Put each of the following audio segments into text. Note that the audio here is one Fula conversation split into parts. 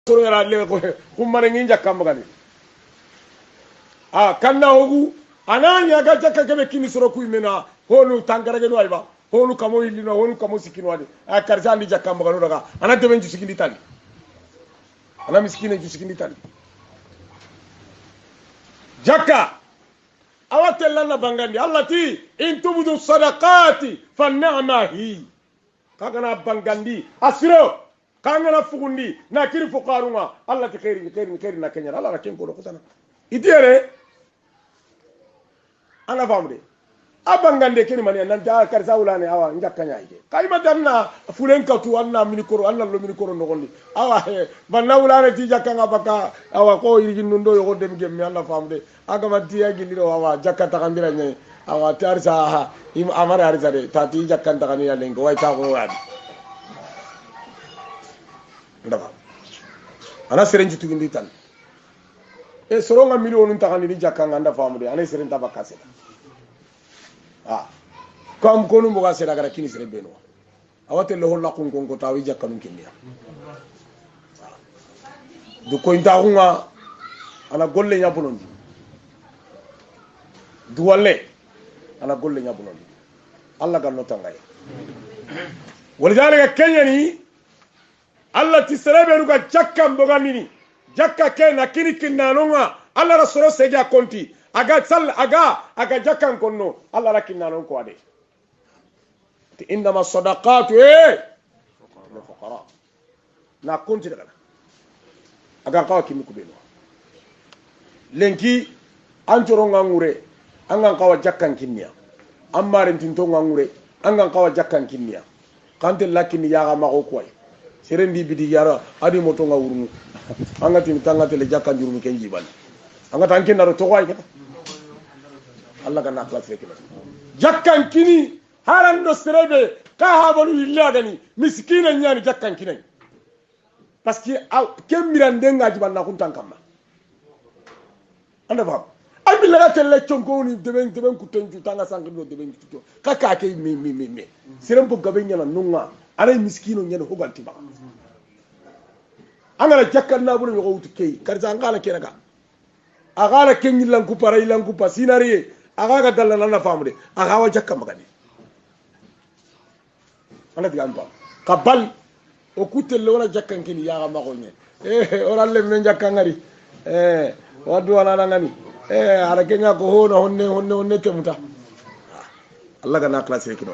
soro yara le ko kumare ngin jakka magani kanna hogu ananya ga jakka kebe kini soro ku mena honu tangarage no ayba honu kamo ilino honu kamo sikino wadi karza ndi jakka magano daga ana deben ju sikindi tali ana miskine ju sikindi tali jakka awatella na bangandi allati in tubudu sadaqati fa ni'ma hi kagana bangandi asiro kangana fugundi na kiri fuqarunga allati khairi na kenya alla rakin ko kutana idere ana famde abangande kini mani nan da karza ulane awa njakanya ide kayma danna fulen katu anna minikoro anna lo minikoro no gondi awa he banna ulane ti jakanga baka awa ko yiri nundo yo dem gemme alla famde aga matiya giliro awa jakata kambira nye awa tarsa ha im amara arza de tati jakanta kani ya lengo way ta ko wadi ndaba ana serenji tugindi tan e soronga miliyonu takani ni jakanga nda famde ana serenta bakase kam konu mboga sera gara kini sere beno awate lo holla kun kon ko tawi jakkanum kinniya du ko inta hunga ana golle nyabunondi du walle ana golle nyabunondi alla ganno tangay walidalika kenyani alla ti sere benu ga jakkam mboga nini jakka kena kini kinnanonga alla rasoro sega konti aga sal aga jakkan konno alla rakinnanon ko ade إنما الصدقات للفقراء na konti daga aga kawa kimi kubeno lenki antoro ngangure angan kawa jakkan kinniya ammaren tinto ngangure angan kawa jakkan kinniya kante lakini yaga mako koy serendi bidi yara adi moto ngawurmu anga tin tanga tele jakkan jurumi kenji ban anga tankin naro to way kata Allah kana classe kila jakkan kini harando serebe ka habonu illadani miskina nyani jakkan kinai parce que kemiran denga jibanna kun tankama anda fam abi la tele chonko ni deben ku tenju tanga sangido deben tuto kaka ke me serem ko gabe nyana nunga ara miskino nyana hoganti ba angala jakkan na bulu ko wutu kay karza angala kenaga agala kenyilan ku para ilan ku pasinari aga ga dalla na famde aga wa jakka magani ana digamba kabal o kutel wala jakkan kini ya ma ko nyen oralle men jakkan ngari wadu wala ngani ara kenya ko hono honne temuta Allah gana classe ki do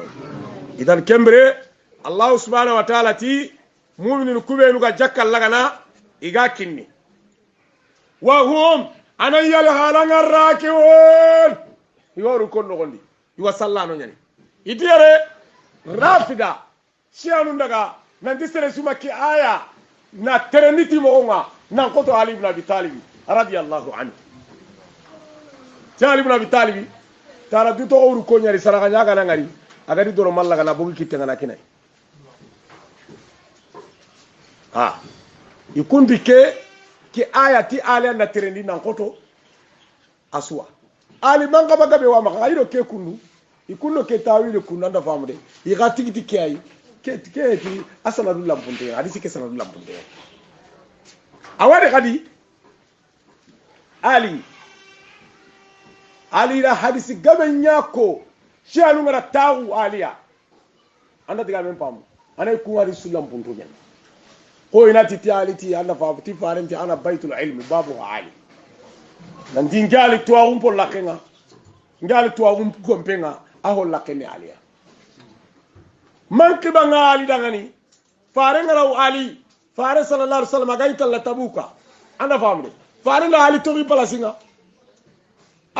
idan kembre Allah subhanahu wa ta'ala ti mu'minul kubenu ga jakkal lagana iga kinni wa hum anayal halanga rakiun yoru kon no gondi iwa sallano nyani idire rafida shianu daga nanti sere suma ki aya na tereniti mogonga nan koto Ali ibn Abi Talib radiyallahu anhu Ali ibn Abi Talib tara du to oru ko nyari saraka nyaga na ngari aga di doro malla kana bogi kitte ngana kinai ikundi ki aya ti ali na terendi nan koto aswa ali manga baga be wa maka ayiro ke kunu ikunno ke tawile kunanda famude iga tigiti ke ay ke ti asana du lampunte hadisi ke sana du lampunte awade kadi ali la hadisi gabe nyako shalu ngara tawu aliya anda diga men pamu anay ku hadisi lampunto nyen ko ina ti ali ti anda fa ti farenti ana baitul ilmi babu ali nan dingali to umpo lakenga ngali to umpo kompenga aho lakene aliya man kibanga ali dangani fare ngaraw ali fare sallallahu alaihi wasallam gay talla tabuka anda famde fare la ali to bi palasinga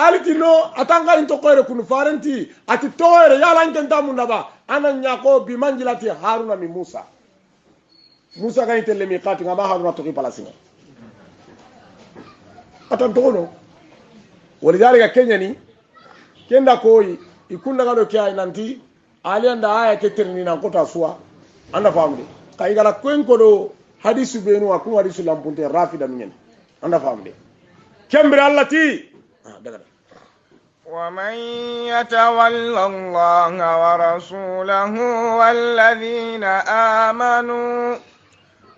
ali tino atanga into koyre kunu farenti ati toyre yala ngenta munaba ana nyako bi manjilati haruna mi musa gay telle mi qati ngama haruna to bi palasinga atan tono walidhalika kenyani kenda koyi ikunda gado kya nanti ali anda aya keterni na kota suwa anda famde kay gala kwen kodo hadisu benu akun hadisu lampunte rafida minen anda famde kembere allati daga ومن يتول الله ورسوله والذين آمنوا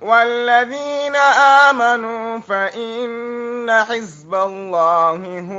والذين آمنوا فإن حزب الله هم